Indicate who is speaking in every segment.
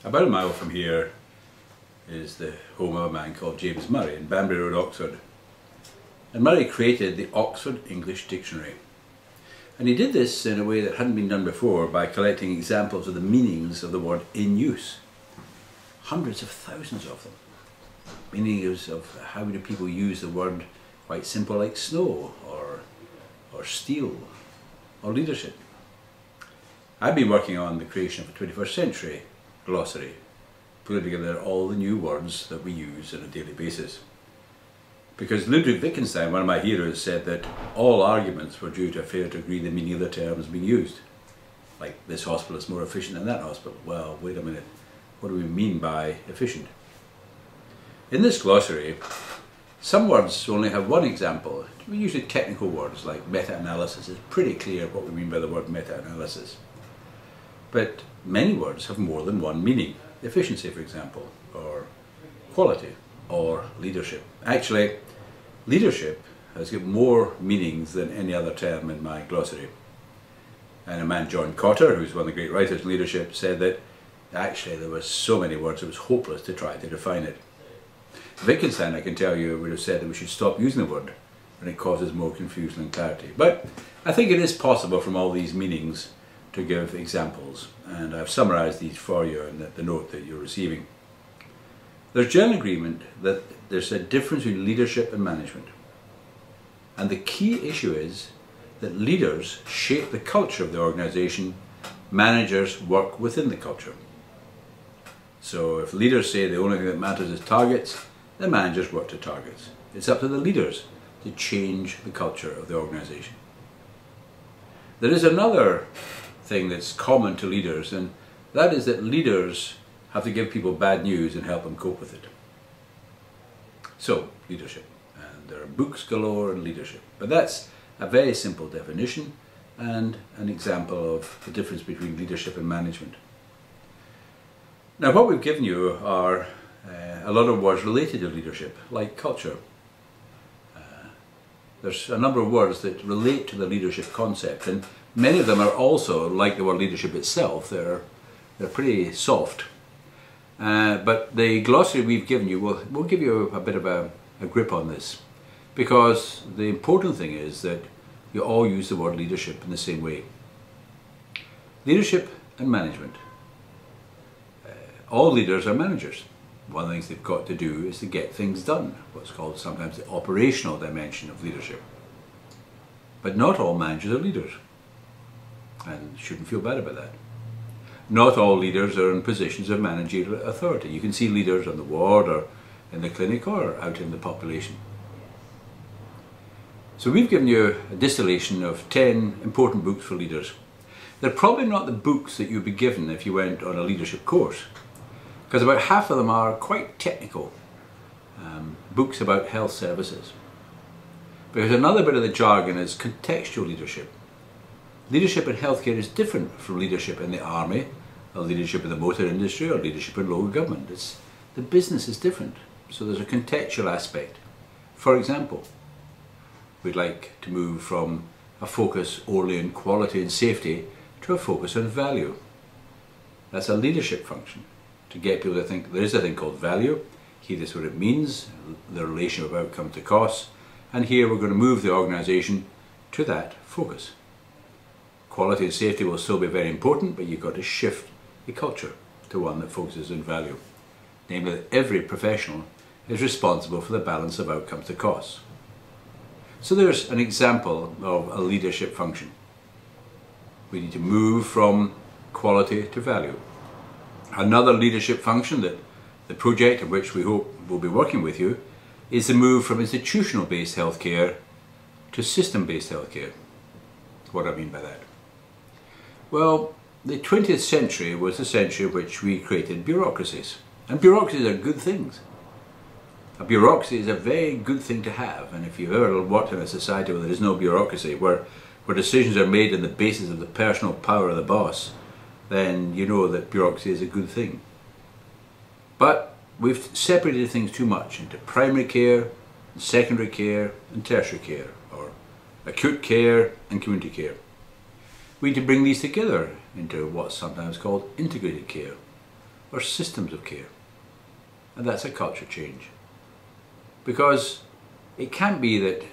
Speaker 1: About a mile from here is the home of a man called James Murray in Banbury Road, Oxford. And Murray created the Oxford English Dictionary. And he did this in a way that hadn't been done before by collecting examples of the meanings of the word in use. Hundreds of thousands of them. Meanings of how do people use the word quite simple like snow or steel or leadership. I've been working on the creation of a 21st century glossary, putting together all the new words that we use on a daily basis. Because Ludwig Wittgenstein, one of my heroes, said that all arguments were due to a failure to agree the meaning of the terms being used. Like, this hospital is more efficient than that hospital. Well, wait a minute, what do we mean by efficient? In this glossary, some words only have one example. Usually technical words like meta-analysis. It's pretty clear what we mean by the word meta-analysis. But many words have more than one meaning. Efficiency, for example, or quality, or leadership. Actually, leadership has got more meanings than any other term in my glossary. And a man, John Cotter, who's one of the great writers in leadership, said that actually there were so many words it was hopeless to try to define it. Wittgenstein, I can tell you, would have said that we should stop using the word when it causes more confusion than clarity. But I think it is possible from all these meanings to give examples, and I've summarised these for you in the note that you're receiving. There's general agreement that there's a difference between leadership and management. And the key issue is that leaders shape the culture of the organisation, managers work within the culture. So if leaders say the only thing that matters is targets, the managers work to targets. It's up to the leaders to change the culture of the organisation. There is another thing that's common to leaders, and that is that leaders have to give people bad news and help them cope with it. So, leadership. And there are books galore on leadership. But that's a very simple definition and an example of the difference between leadership and management. Now, what we've given you are a lot of words related to leadership, like culture. There's a number of words that relate to the leadership concept, and many of them are also, like the word leadership itself, they're pretty soft. But the glossary we've given you will give you a bit of a grip on this, because the important thing is that you all use the word leadership in the same way. Leadership and management. All leaders are managers. One of the things they've got to do is to get things done, what's called sometimes the operational dimension of leadership. But not all managers are leaders, and shouldn't feel bad about that. Not all leaders are in positions of managerial authority. You can see leaders on the ward or in the clinic or out in the population. So we've given you a distillation of 10 important books for leaders. They're probably not the books that you'd be given if you went on a leadership course, because about half of them are quite technical, books about health services. Because another bit of the jargon is contextual leadership. Leadership in healthcare is different from leadership in the army, or leadership in the motor industry, or leadership in local government. The business is different, so there's a contextual aspect. For example, we'd like to move from a focus only on quality and safety to a focus on value. That's a leadership function, to get people to think there is a thing called value. Here is what it means, the relation of outcome to cost, and here we're going to move the organisation to that focus. Quality and safety will still be very important, but you've got to shift the culture to one that focuses on value. Namely, that every professional is responsible for the balance of outcomes to costs. So there's an example of a leadership function. We need to move from quality to value. Another leadership function that the project of which we hope will be working with you is the move from institutional-based healthcare to system-based healthcare. What do I mean by that? Well, the 20th century was the century in which we created bureaucracies. And bureaucracies are good things. A bureaucracy is a very good thing to have, and if you've ever worked in a society where there is no bureaucracy, where decisions are made on the basis of the personal power of the boss, then you know that bureaucracy is a good thing. But we've separated things too much into primary care, secondary care and tertiary care, or acute care and community care. We need to bring these together into what's sometimes called integrated care, or systems of care. And that's a culture change. Because it can't be that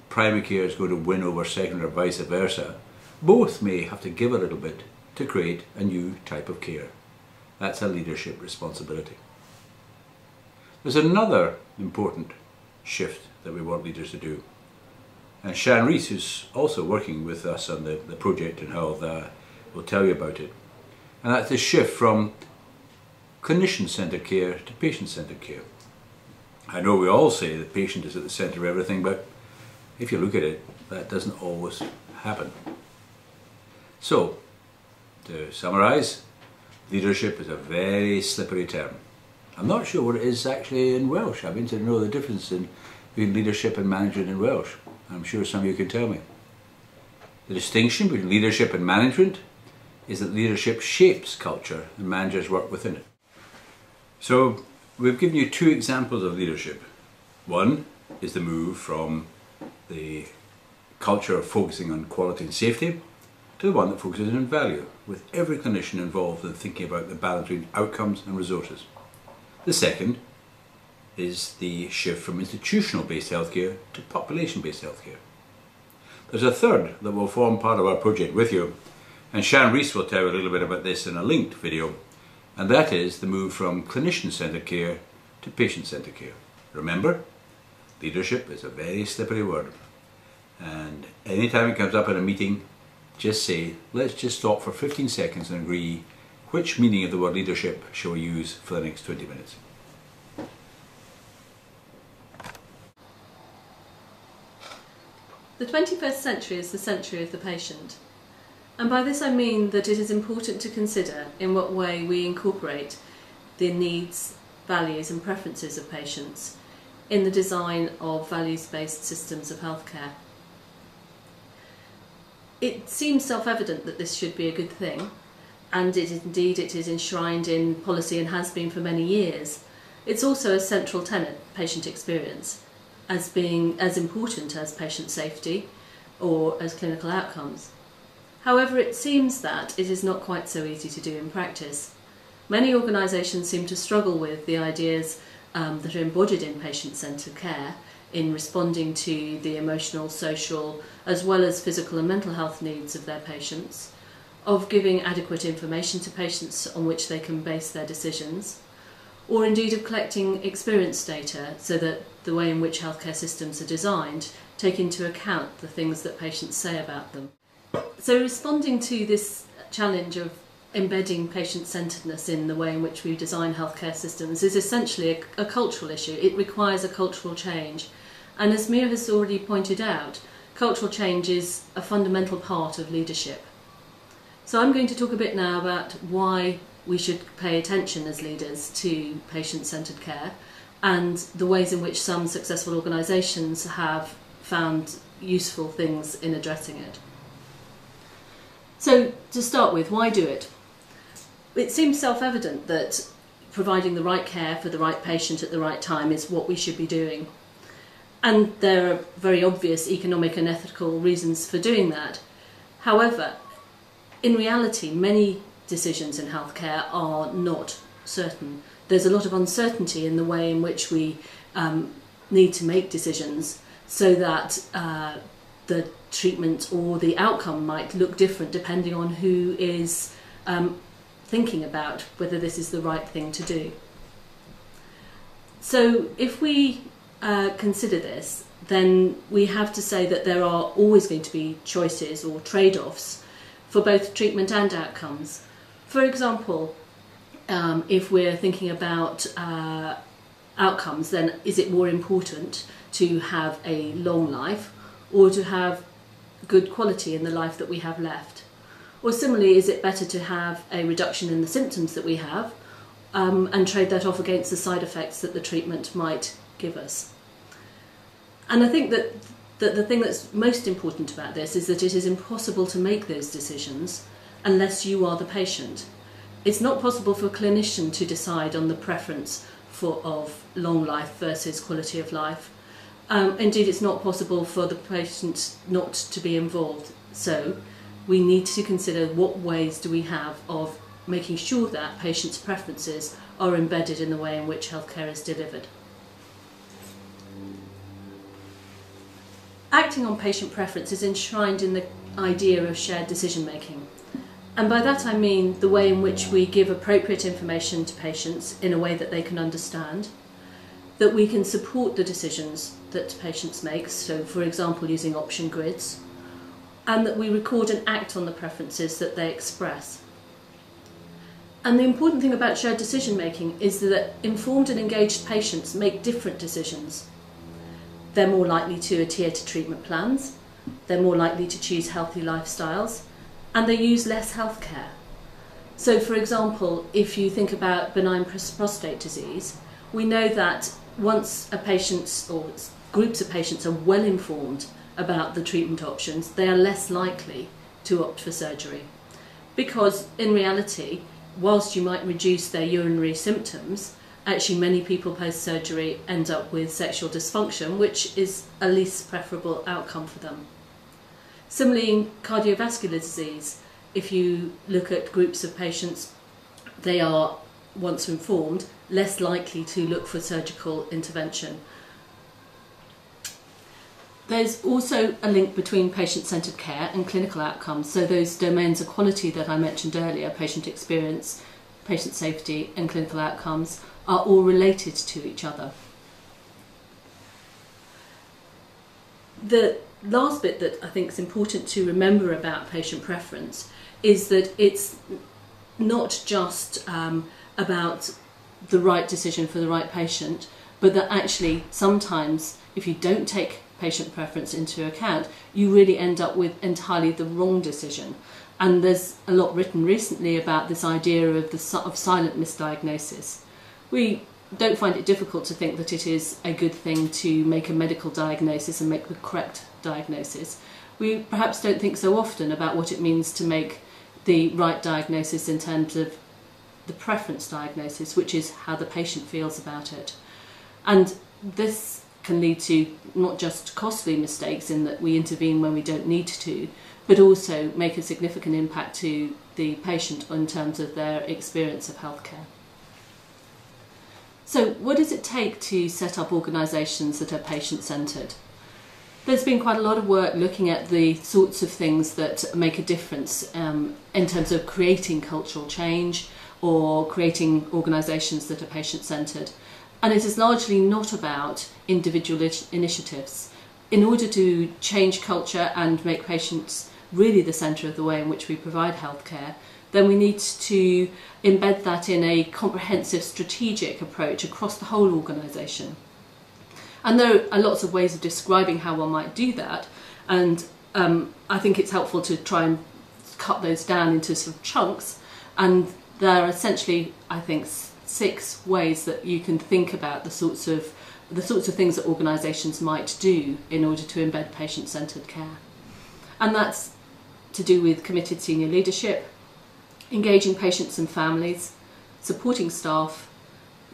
Speaker 1: primary care is going to win over secondary or vice versa. Both may have to give a little bit to create a new type of care. That's a leadership responsibility. There's another important shift that we want leaders to do. And Sian, who's also working with us on the project in Hywel, will tell you about it. And that's the shift from clinician-centred care to patient-centred care. I know we all say the patient is at the centre of everything, but if you look at it, that doesn't always happen. So, to summarise, leadership is a very slippery term. I'm not sure what it is actually in Welsh. I mean to know the difference between leadership and management in Welsh. I'm sure some of you can tell me. The distinction between leadership and management is that leadership shapes culture and managers work within it. So we've given you two examples of leadership. One is the move from the culture of focusing on quality and safety to the one that focuses on value, with every clinician involved in thinking about the balance between outcomes and resources. The second is the shift from institutional-based healthcare to population-based healthcare. There's a third that will form part of our project with you, and Sian will tell you a little bit about this in a linked video, and that is the move from clinician-centred care to patient-centred care. Remember, leadership is a very slippery word, and anytime it comes up in a meeting, just say, let's just stop for 15 seconds and agree which meaning of the word leadership shall we use for the next 20 minutes.
Speaker 2: The 21st century is the century of the patient, and by this I mean that it is important to consider in what way we incorporate the needs, values and preferences of patients in the design of values-based systems of healthcare. It seems self-evident that this should be a good thing, and it is enshrined in policy and has been for many years. It's also a central tenet, patient experience, as being as important as patient safety or as clinical outcomes. However, it seems that it is not quite so easy to do in practice. Many organisations seem to struggle with the ideas that are embodied in patient-centred care in responding to the emotional, social, as well as physical and mental health needs of their patients, of giving adequate information to patients on which they can base their decisions, or indeed of collecting experience data so that the way in which healthcare systems are designed take into account the things that patients say about them. So responding to this challenge of embedding patient-centredness in the way in which we design healthcare systems is essentially a cultural issue. It requires a cultural change. And as Muir has already pointed out, cultural change is a fundamental part of leadership. So I'm going to talk a bit now about why we should pay attention as leaders to patient-centred care and the ways in which some successful organisations have found useful things in addressing it. So to start with, why do it? It seems self-evident that providing the right care for the right patient at the right time is what we should be doing. And there are very obvious economic and ethical reasons for doing that. However, in reality, many decisions in healthcare are not certain. There's a lot of uncertainty in the way in which we need to make decisions so that the treatment or the outcome might look different depending on who is thinking about whether this is the right thing to do. So if we consider this, then we have to say that there are always going to be choices or trade-offs for both treatment and outcomes. For example, if we're thinking about outcomes, then is it more important to have a long life or to have good quality in the life that we have left? Or similarly, is it better to have a reduction in the symptoms that we have and trade that off against the side effects that the treatment might give us? And I think that the thing that's most important about this is that it is impossible to make those decisions unless you are the patient. It's not possible for a clinician to decide on the preference of long life versus quality of life. Indeed, it's not possible for the patient not to be involved. So we need to consider what ways do we have of making sure that patients' preferences are embedded in the way in which healthcare is delivered. Acting on patient preference is enshrined in the idea of shared decision making. And by that I mean the way in which we give appropriate information to patients in a way that they can understand, that we can support the decisions that patients make, so for example using option grids, and that we record and act on the preferences that they express. And the important thing about shared decision making is that informed and engaged patients make different decisions. They're more likely to adhere to treatment plans, they're more likely to choose healthy lifestyles, and they use less healthcare. So for example, if you think about benign prostate disease, we know that once a patient or groups of patients are well informed about the treatment options, they are less likely to opt for surgery. Because in reality, whilst you might reduce their urinary symptoms, actually many people post-surgery end up with sexual dysfunction, which is a least preferable outcome for them. Similarly, in cardiovascular disease, if you look at groups of patients, they are, once informed, less likely to look for surgical intervention. There's also a link between patient-centred care and clinical outcomes, so those domains of quality that I mentioned earlier, patient experience, patient safety and clinical outcomes, are all related to each other. The last bit that I think is important to remember about patient preference is that it's not just about the right decision for the right patient, but that actually sometimes if you don't take patient preference into account, you really end up with entirely the wrong decision. And there's a lot written recently about this idea of silent misdiagnosis. We don't find it difficult to think that it is a good thing to make a medical diagnosis and make the correct diagnosis. We perhaps don't think so often about what it means to make the right diagnosis in terms of the preference diagnosis, which is how the patient feels about it. And this can lead to not just costly mistakes in that we intervene when we don't need to, but also make a significant impact to the patient in terms of their experience of healthcare. So what does it take to set up organisations that are patient-centred? There's been quite a lot of work looking at the sorts of things that make a difference in terms of creating cultural change or creating organisations that are patient-centred. And it is largely not about individual initiatives. In order to change culture and make patients really the centre of the way in which we provide healthcare, then we need to embed that in a comprehensive strategic approach across the whole organisation. And there are lots of ways of describing how one might do that, and I think it's helpful to try and cut those down into sort of chunks, and there are essentially, I think, 6 ways that you can think about the sorts of things that organisations might do in order to embed patient-centred care. And that's to do with committed senior leadership, engaging patients and families, supporting staff,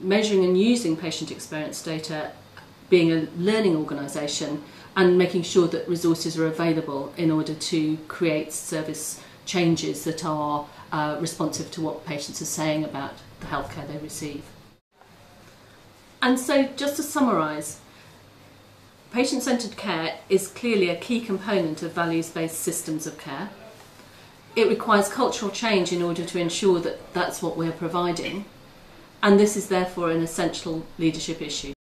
Speaker 2: measuring and using patient experience data, being a learning organisation, and making sure that resources are available in order to create service changes that are responsive to what patients are saying about the healthcare they receive. And so, just to summarise, patient-centred care is clearly a key component of values-based systems of care. It requires cultural change in order to ensure that that's what we're providing, and this is therefore an essential leadership issue.